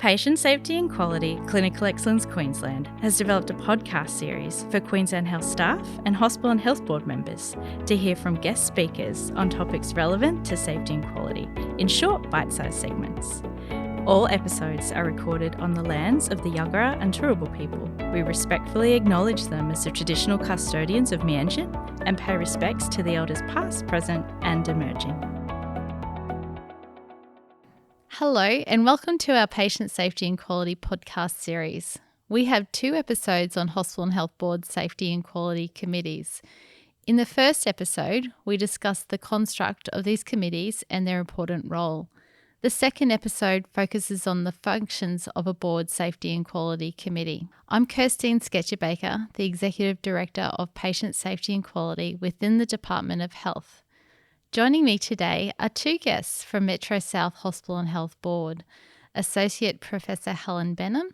Patient Safety and Quality Clinical Excellence Queensland has developed a podcast series for Queensland Health staff and Hospital and Health Board members to hear from guest speakers on topics relevant to safety and quality in short bite-sized segments. All episodes are recorded on the lands of the Yagara and Turrbal people. We respectfully acknowledge them as the traditional custodians of Meanjin and pay respects to the elders past, present and emerging. Hello and welcome to our Patient Safety and Quality podcast series. We have 2 episodes on Hospital and Health Board Safety and Quality committees. In the first episode, we discussed the construct of these committees and their important role. The second episode focuses on the functions of a Board Safety and Quality Committee. I'm Kirstine Sketcher-Baker, the Executive Director of Patient Safety and Quality within the Department of Health. Joining me today are 2 guests from Metro South Hospital and Health Board, Associate Professor Helen Benham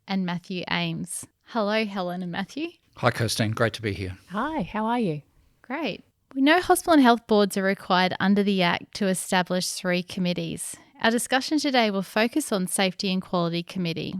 and Matthew Ames. Hello, Helen and Matthew. Hi, Kirstine. Great to be here. Hi, how are you? Great. We know hospital and health boards are required under the Act to establish 3 committees. Our discussion today will focus on Safety and Quality Committee.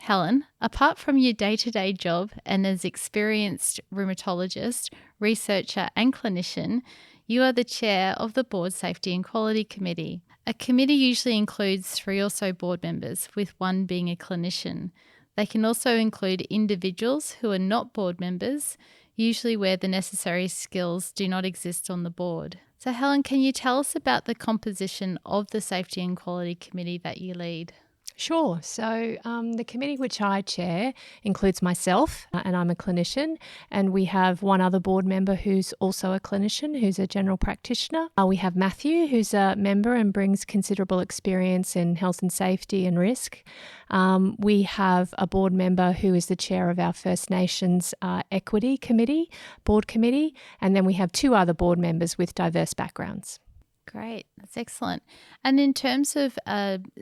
Helen, apart from your day-to-day job and as experienced rheumatologist, researcher and clinician, you are the chair of the Board Safety and Quality Committee. A committee usually includes 3 or so board members, with 1 being a clinician. They can also include individuals who are not board members, usually where the necessary skills do not exist on the board. So Helen, can you tell us about the composition of the Safety and Quality Committee that you lead? Sure. So the committee which I chair includes myself, and I'm a clinician, and we have 1 other board member who's also a clinician, who's a general practitioner. We have Matthew, who's a member and brings considerable experience in health and safety and risk. We have a board member who is the chair of our First Nations Equity Committee, board committee, and then we have 2 other board members with diverse backgrounds. Great, that's excellent. And in terms of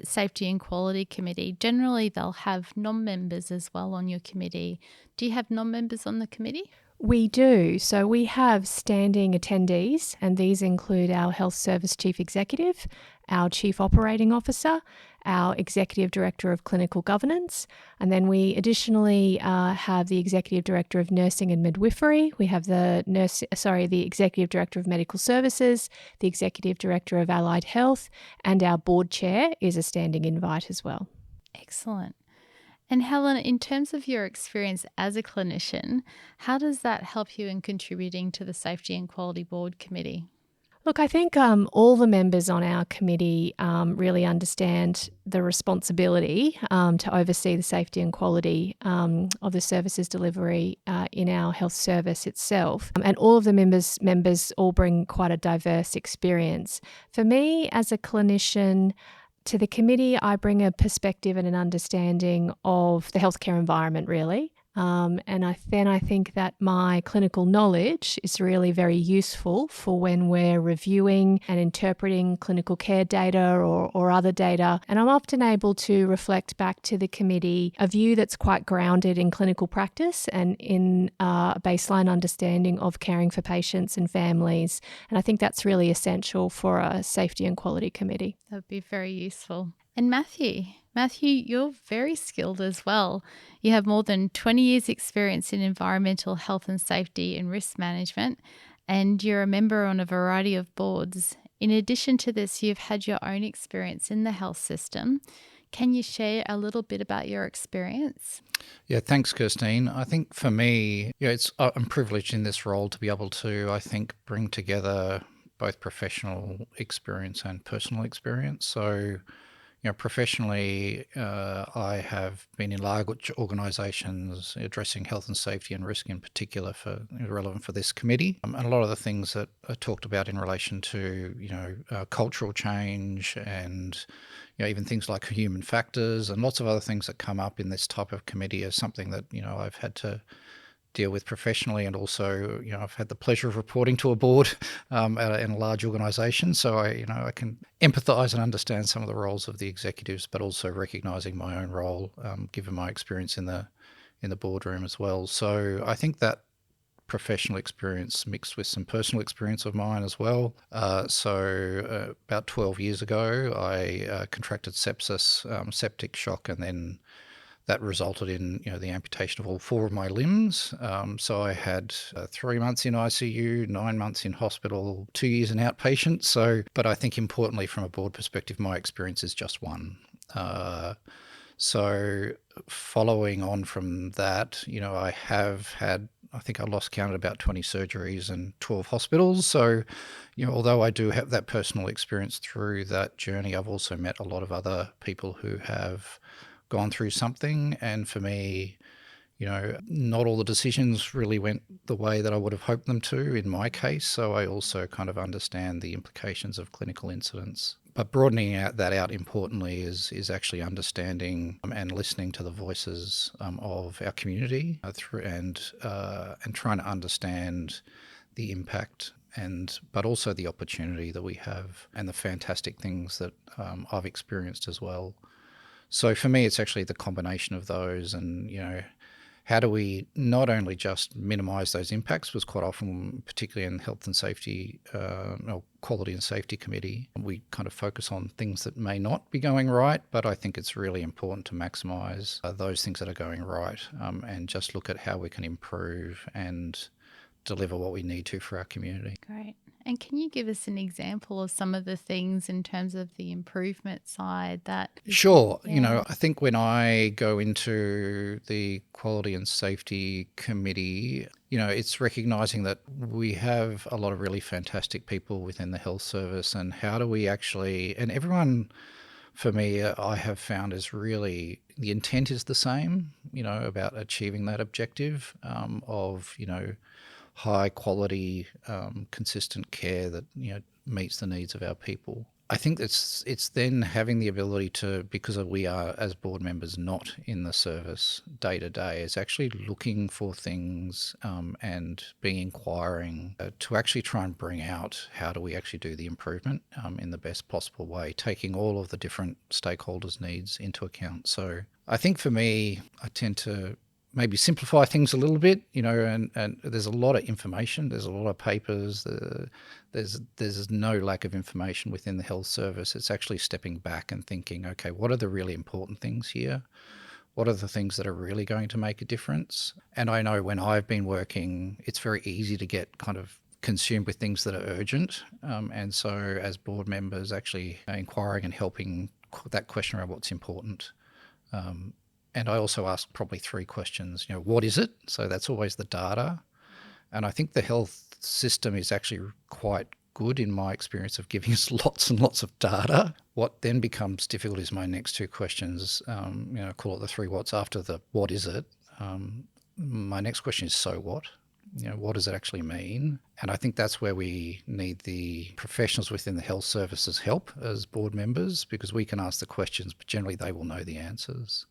Safety and Quality Committee, generally they'll have non-members as well on your committee. Do you have non-members on the committee? We do. So we have standing attendees, and these include our Health Service Chief Executive, our Chief Operating Officer, our Executive Director of Clinical Governance, and then we additionally have the Executive Director of Nursing and Midwifery. We have the Executive Director of Medical Services, the Executive Director of Allied Health, and our Board Chair is a standing invite as well. Excellent. And Helen, in terms of your experience as a clinician, how does that help you in contributing to the Safety and Quality Board Committee? Look, I think all the members on our committee really understand the responsibility to oversee the safety and quality of the services delivery in our health service itself. And all of the members all bring quite a diverse experience. For me, as a clinician, to the committee, I bring a perspective and an understanding of the healthcare environment, really. And I think that my clinical knowledge is really very useful for when we're reviewing and interpreting clinical care data or other data. And I'm often able to reflect back to the committee a view that's quite grounded in clinical practice and in a baseline understanding of caring for patients and families. And I think that's really essential for a safety and quality committee. That would be very useful. And Matthew, you're very skilled as well. You have more than 20 years experience in environmental health and safety and risk management, and you're a member on a variety of boards. In addition to this, you've had your own experience in the health system. Can you share a little bit about your experience? Yeah, thanks, Kirstine. I think for me, I'm privileged in this role to be able to, I think, bring together both professional experience and personal experience. So, professionally, I have been in large organisations addressing health and safety and risk in particular relevant for this committee. And a lot of the things that are talked about in relation to, cultural change and, even things like human factors and lots of other things that come up in this type of committee is something that, I've had to deal with professionally, and also, I've had the pleasure of reporting to a board in a large organisation. So I can empathise and understand some of the roles of the executives, but also recognising my own role, given my experience in the boardroom as well. So I think that professional experience mixed with some personal experience of mine as well. So about 12 years ago, I contracted sepsis, septic shock, and then that resulted in the amputation of all 4 of my limbs. So I had 3 months in ICU, 9 months in hospital, 2 years in outpatient. But I think importantly from a board perspective, my experience is just one. So following on from that, I have had, I think I lost count at about 20 surgeries and 12 hospitals. So, although I do have that personal experience through that journey, I've also met a lot of other people who have gone through something. And for me, not all the decisions really went the way that I would have hoped them to in my case. So I also kind of understand the implications of clinical incidents. But broadening that out importantly is actually understanding and listening to the voices of our community and trying to understand the impact but also the opportunity that we have and the fantastic things that I've experienced as well. So for me, it's actually the combination of those, and how do we not only just minimise those impacts, because quite often, particularly in health and safety or quality and safety committee, we kind of focus on things that may not be going right, but I think it's really important to maximise those things that are going right and just look at how we can improve and deliver what we need to for our community. Great. And can you give us an example of some of the things in terms of the improvement side that... Sure. Yeah. I think when I go into the Quality and Safety Committee, it's recognising that we have a lot of really fantastic people within the health service, and how do we actually... And everyone, for me, I have found is really... The intent is the same, about achieving that objective of, high quality, consistent care that meets the needs of our people. I think it's then having the ability to, because we are as board members not in the service day to day, is actually looking for things and being inquiring to actually try and bring out how do we actually do the improvement in the best possible way, taking all of the different stakeholders' needs into account. So I think for me, I tend to maybe simplify things a little bit, and there's a lot of information, there's a lot of papers, there's no lack of information within the health service. It's actually stepping back and thinking, okay, what are the really important things here? What are the things that are really going to make a difference? And I know when I've been working, it's very easy to get kind of consumed with things that are urgent. And so as board members, actually inquiring and helping that question around what's important. And I also ask probably 3 questions. What is it? So that's always the data. And I think the health system is actually quite good in my experience of giving us lots and lots of data. What then becomes difficult is my next 2 questions. Call it the 3 whats after the what is it. My next question is so what? What does it actually mean? And I think that's where we need the professionals within the health services help as board members, because we can ask the questions, but generally they will know the answers.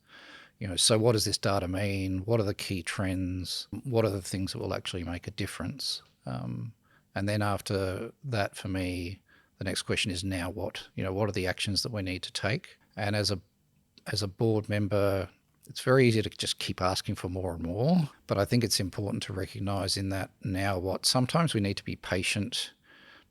So what does this data mean? What are the key trends? What are the things that will actually make a difference? And then after that, for me, the next question is now what? What are the actions that we need to take? And as a board member, it's very easy to just keep asking for more and more. But I think it's important to recognise in that now what, sometimes we need to be patient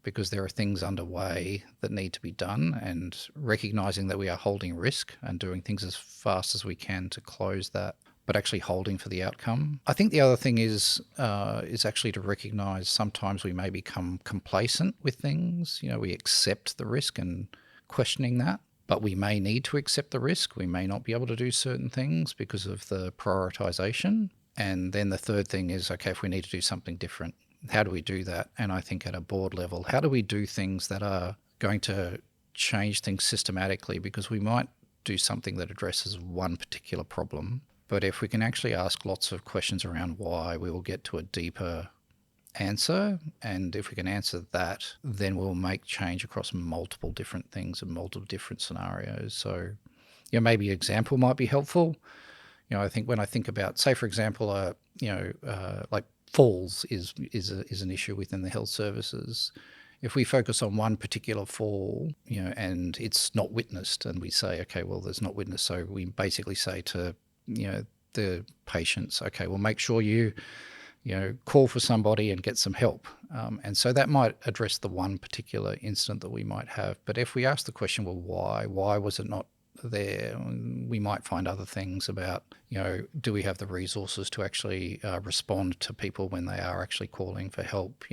because there are things underway that need to be done, and recognising that we are holding risk and doing things as fast as we can to close that, but actually holding for the outcome. I think the other thing is actually to recognise sometimes we may become complacent with things. We accept the risk and questioning that, but we may need to accept the risk. We may not be able to do certain things because of the prioritisation. And then the third thing is, okay, if we need to do something different, how do we do that? And I think at a board level, how do we do things that are going to change things systematically? Because we might do something that addresses one particular problem, but if we can actually ask lots of questions around why, we will get to a deeper answer. And if we can answer that, then we'll make change across multiple different things and multiple different scenarios. So, maybe an example might be helpful. I think when I think about, say, for example, like falls is an issue within the health services. If we focus on one particular fall, and it's not witnessed, and we say, okay, well, there's not witnessed, so we basically say to, the patients, okay, well, make sure you call for somebody and get some help. And so that might address the one particular incident that we might have. But if we ask the question, well, why was it not there? We might find other things about, do we have the resources to actually respond to people when they are actually calling for help?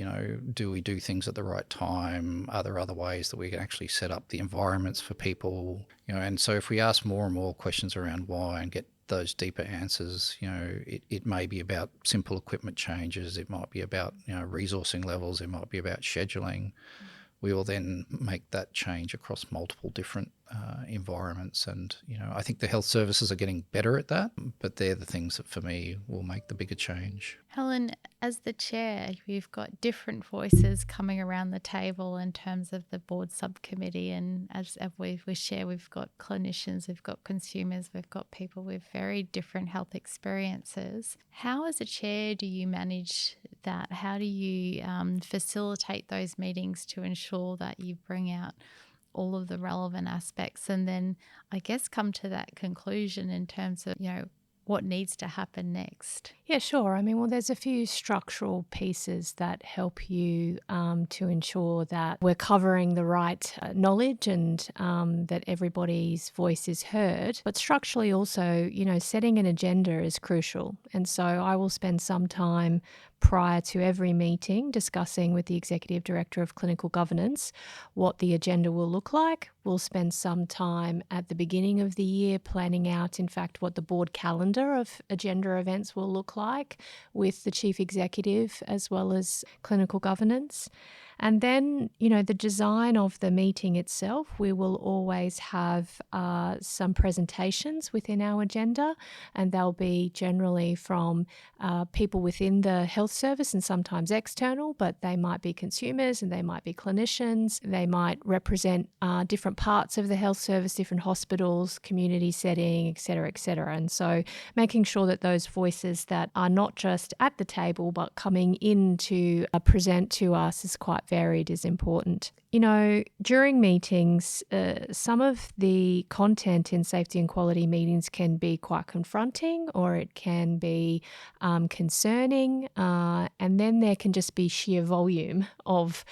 Do we do things at the right time? Are there other ways that we can actually set up the environments for people? And so if we ask more and more questions around why and get those deeper answers, it may be about simple equipment changes, it might be about resourcing levels, it might be about scheduling. We will then make that change across multiple different environments. And, I think the health services are getting better at that, but they're the things that for me will make the bigger change. Helen, as the chair, you've got different voices coming around the table in terms of the board subcommittee. And as we share, we've got clinicians, we've got consumers, we've got people with very different health experiences. How, as a chair, do you manage that? How do you facilitate those meetings to ensure that you bring out all of the relevant aspects, and then I guess come to that conclusion in terms of, what needs to happen next? Yeah, sure. I mean, well, there's a few structural pieces that help you to ensure that we're covering the right knowledge and that everybody's voice is heard. But structurally also, setting an agenda is crucial. And so I will spend some time prior to every meeting discussing with the Executive Director of Clinical Governance what the agenda will look like. We'll spend some time at the beginning of the year planning out, in fact, what the board calendar of agenda events will look like with the Chief Executive as well as Clinical Governance. And then, the design of the meeting itself, we will always have some presentations within our agenda, and they'll be generally from people within the health service and sometimes external, but they might be consumers and they might be clinicians. They might represent different parts of the health service, different hospitals, community setting, et cetera, et cetera. And so making sure that those voices that are not just at the table but coming in to present to us is quite varied is important. During meetings, some of the content in safety and quality meetings can be quite confronting, or it can be concerning, and then there can just be sheer volume of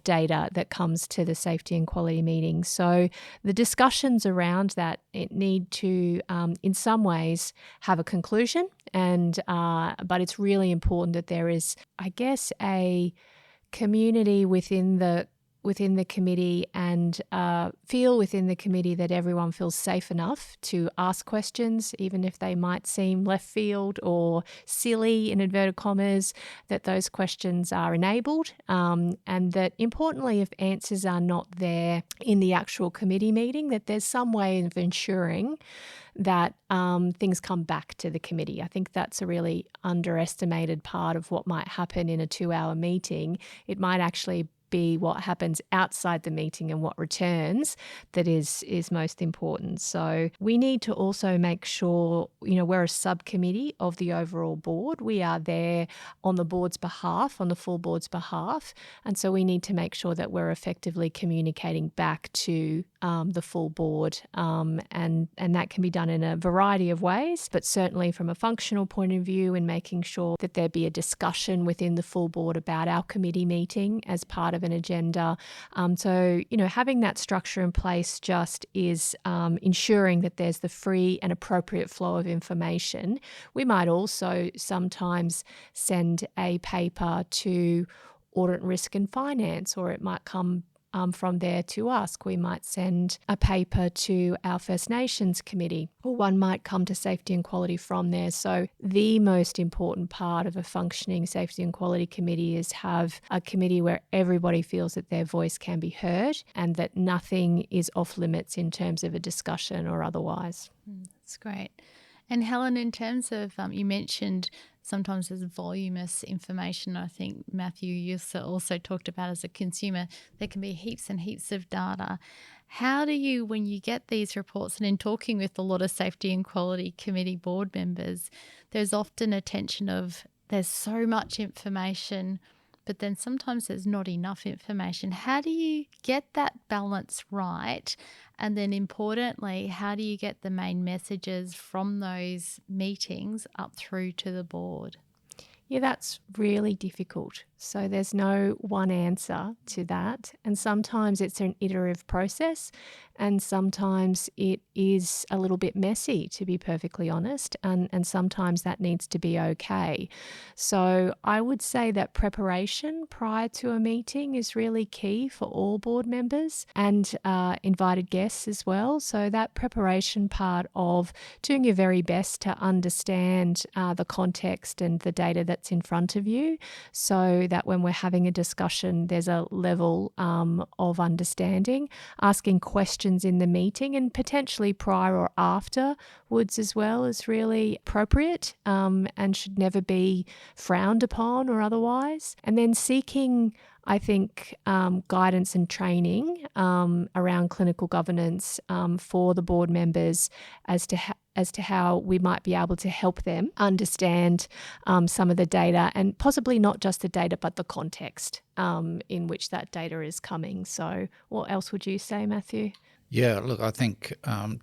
data that comes to the safety and quality meetings. So the discussions around that need to, in some ways, have a conclusion, and but it's really important that there is, I guess, a community within the committee and feel within the committee that everyone feels safe enough to ask questions, even if they might seem left field or silly in inverted commas, that those questions are enabled, and that importantly, if answers are not there in the actual committee meeting, that there's some way of ensuring that things come back to the committee. I think that's a really underestimated part of what might happen in a 2-hour meeting. It might actually be what happens outside the meeting and what returns that is most important. So we need to also make sure, we're a subcommittee of the overall board. We are there on the board's behalf, on the full board's behalf. And so we need to make sure that we're effectively communicating back to the full board. And that can be done in a variety of ways, but certainly from a functional point of view, in making sure that there be a discussion within the full board about our committee meeting as part of an agenda. So, having that structure in place just is ensuring that there's the free and appropriate flow of information. We might also sometimes send a paper to Audit and Risk and Finance, or it might come from there to us. We might send a paper to our First Nations committee, or one might come to safety and quality from there. So the most important part of a functioning safety and quality committee is have a committee where everybody feels that their voice can be heard and that nothing is off limits in terms of a discussion or otherwise. That's great. And Helen, in terms of, you mentioned sometimes there's voluminous information. I think, Matthew, you also talked about as a consumer, there can be heaps and heaps of data. How do you, when you get these reports, and in talking with a lot of safety and quality committee board members, there's often a tension of there's so much information, but then sometimes there's not enough information. How do you get that balance right? And then importantly, how do you get the main messages from those meetings up through to the board? Yeah, that's really difficult. So there's no one answer to that. And sometimes it's an iterative process, and sometimes it is a little bit messy, to be perfectly honest. And sometimes that needs to be okay. So I would say that preparation prior to a meeting is really key for all board members and invited guests as well. So that preparation part of doing your very best to understand the context and the data that's in front of you, so that when we're having a discussion, there's a level of understanding, asking questions in the meeting and potentially prior or afterwards as well is really appropriate and should never be frowned upon or otherwise. And then seeking, I think, guidance and training around clinical governance for the board members as to how we might be able to help them understand some of the data, and possibly not just the data, but the context in which that data is coming. So what else would you say, Matthew? Yeah, look, I think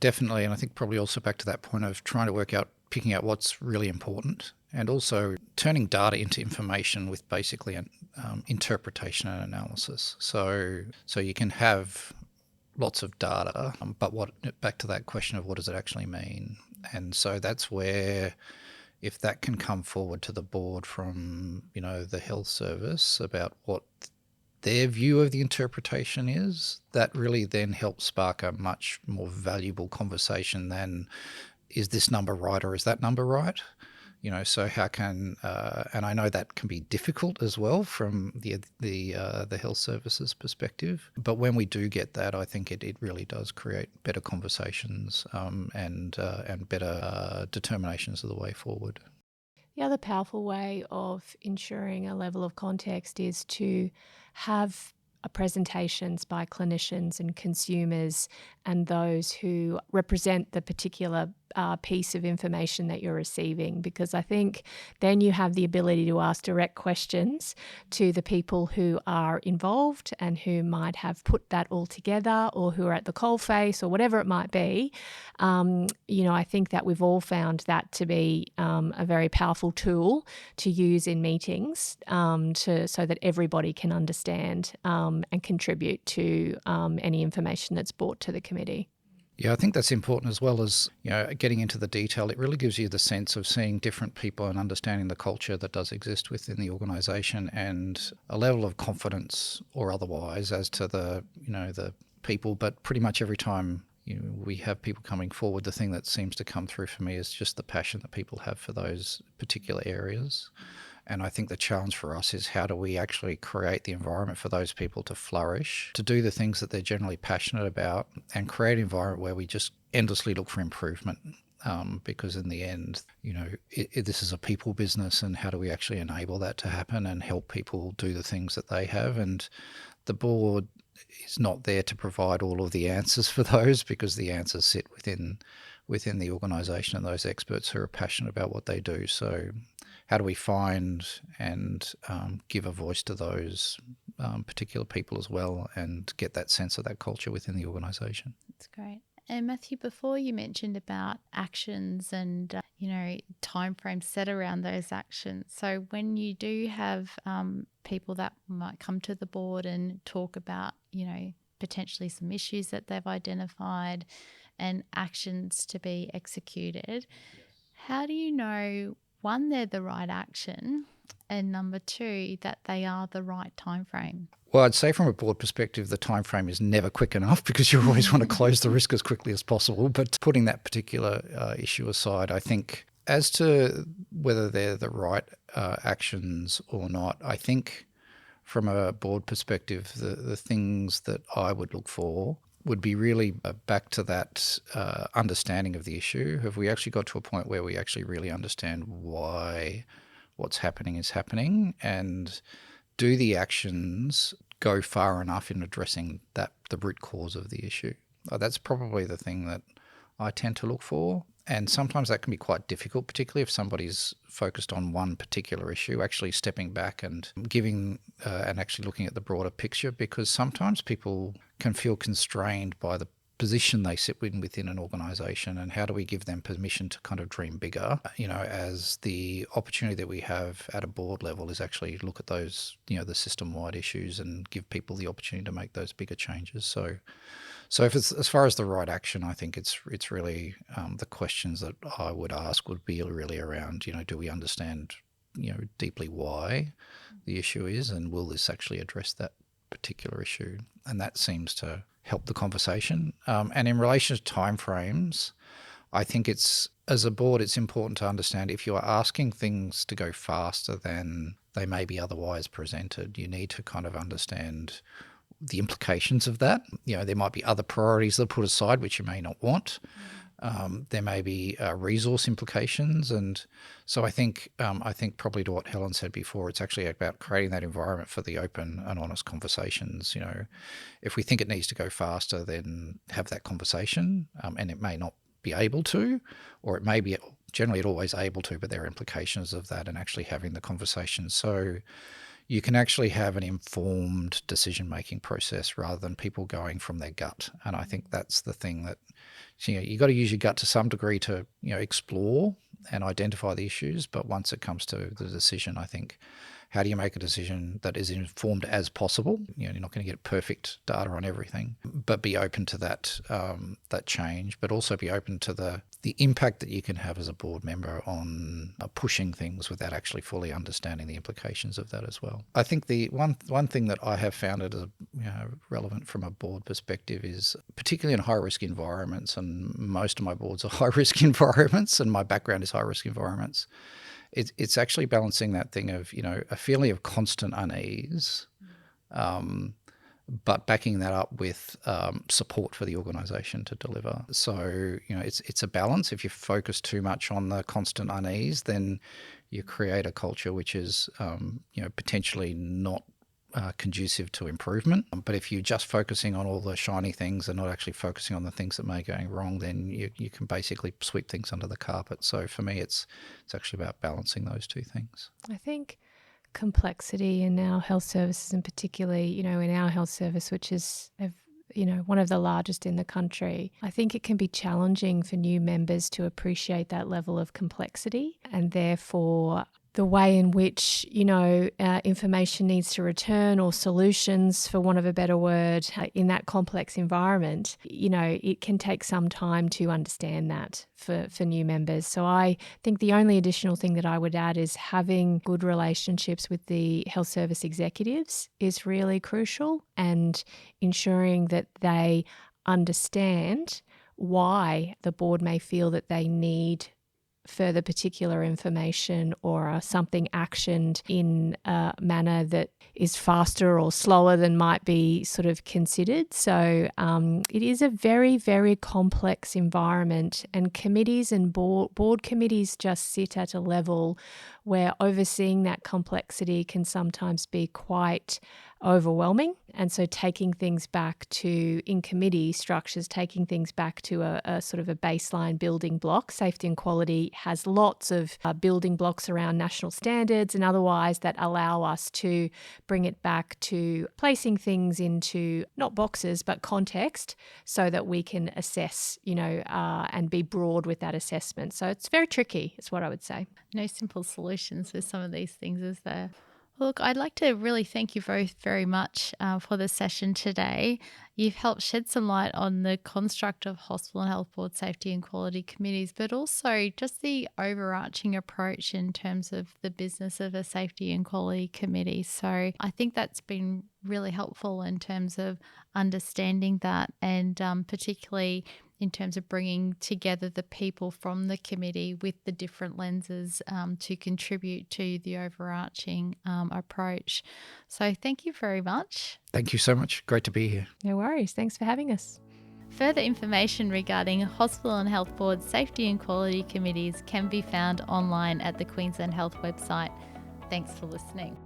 definitely, and I think probably also back to that point of trying to work out, picking out what's really important, and also turning data into information with basically an interpretation and analysis. So you can have lots of data, but back to that question of what does it actually mean? And so that's where, if that can come forward to the board from, the health service about what their view of the interpretation is, that really then helps spark a much more valuable conversation than, is this number right or is that number right? So how can, and I know that can be difficult as well from the health services perspective. But when we do get that, I think it really does create better conversations and better determinations of the way forward. The other powerful way of ensuring a level of context is to have presentations by clinicians and consumers and those who represent the particular piece of information that you're receiving, because I think then you have the ability to ask direct questions to the people who are involved and who might have put that all together, or who are at the coalface, or whatever it might be. I think that we've all found that to be a very powerful tool to use in meetings so that everybody can understand and contribute to any information that's brought to the committee. Yeah, I think that's important, as well as, getting into the detail. It really gives you the sense of seeing different people and understanding the culture that does exist within the organisation, and a level of confidence or otherwise as to the people. But pretty much every time we have people coming forward, the thing that seems to come through for me is just the passion that people have for those particular areas. And I think the challenge for us is, how do we actually create the environment for those people to flourish, to do the things that they're generally passionate about, and create an environment where we just endlessly look for improvement. Because in the end, this is a people business, and how do we actually enable that to happen and help people do the things that they have? And the board is not there to provide all of the answers for those, because the answers sit within the organisation and those experts who are passionate about what they do. So how do we find and give a voice to those particular people as well, and get that sense of that culture within the organisation? That's great. And Matthew, before you mentioned about actions and, timeframes set around those actions. So when you do have people that might come to the board and talk about, potentially some issues that they've identified and actions to be executed, how do you know, one, they're the right action, and number two, that they are the right time frame? Well, I'd say from a board perspective, the time frame is never quick enough, because you always want to close the risk as quickly as possible. But putting that particular issue aside, I think as to whether they're the right actions or not, I think from a board perspective, the things that I would look for would be really back to that understanding of the issue. Have we actually got to a point where we actually really understand why what's happening is happening, and do the actions go far enough in addressing the root cause of the issue? That's probably the thing that I tend to look for. And sometimes that can be quite difficult, particularly if somebody's focused on one particular issue, actually stepping back and giving and actually looking at the broader picture, because sometimes people can feel constrained by the position they sit within an organisation, and how do we give them permission to kind of dream bigger, as the opportunity that we have at a board level is actually look at those, the system-wide issues and give people the opportunity to make those bigger changes. So if it's as far as the right action, I think it's really the questions that I would ask would be really around, do we understand, deeply why the issue is, and will this actually address that particular issue? And that seems to help the conversation. And in relation to timeframes, I think as a board, it's important to understand if you are asking things to go faster than they may be otherwise presented, you need to kind of understand the implications of that. There might be other priorities that are put aside which you may not want. There may be resource implications, and so I think probably to what Helen said before, it's actually about creating that environment for the open and honest conversations. If we think it needs to go faster, then have that conversation, and it may not be able to, or it may be generally it always able to, but there are implications of that, and actually having the conversation so you can actually have an informed decision-making process rather than people going from their gut. And I think that's the thing that, you got to use your gut to some degree to, explore and identify the issues. But once it comes to the decision, I think, how do you make a decision that is informed as possible? You're not going to get perfect data on everything, but be open to that change, but also be open to the impact that you can have as a board member on pushing things without actually fully understanding the implications of that as well. I think the one thing that I have found it as relevant from a board perspective is, particularly in high-risk environments, and most of my boards are high-risk environments, and my background is high-risk environments, it's actually balancing that thing of, a feeling of constant unease, but backing that up with support for the organisation to deliver. So, it's a balance. If you focus too much on the constant unease, then you create a culture which is, potentially not conducive to improvement. But if you're just focusing on all the shiny things and not actually focusing on the things that may be going wrong, then you can basically sweep things under the carpet. So for me, it's actually about balancing those two things. I think complexity in our health services, and particularly, in our health service, which is, one of the largest in the country, I think it can be challenging for new members to appreciate that level of complexity, and therefore the way in which, information needs to return, or solutions, for want of a better word, in that complex environment, it can take some time to understand that for new members. So I think the only additional thing that I would add is having good relationships with the health service executives is really crucial, and ensuring that they understand why the board may feel that they need further particular information or something actioned in a manner that is faster or slower than might be sort of considered. So it is a very, very complex environment, and committees and board committees just sit at a level where overseeing that complexity can sometimes be quite overwhelming. And so taking things back to, in committee structures, taking things back to a sort of a baseline building block. Safety and quality has lots of building blocks around national standards and otherwise that allow us to bring it back to placing things into not boxes but context, so that we can assess, and be broad with that assessment. So it's very tricky, is what I would say. No simple solutions with some of these things, is there? Look, I'd like to really thank you both very much for the session today. You've helped shed some light on the construct of hospital and health board safety and quality committees, but also just the overarching approach in terms of the business of a safety and quality committee. So I think that's been really helpful in terms of understanding that, and particularly in terms of bringing together the people from the committee with the different lenses to contribute to the overarching approach. So thank you very much. Thank you so much. Great to be here. No worries. Thanks for having us. Further information regarding Hospital and Health Board safety and quality committees can be found online at the Queensland Health website. Thanks for listening.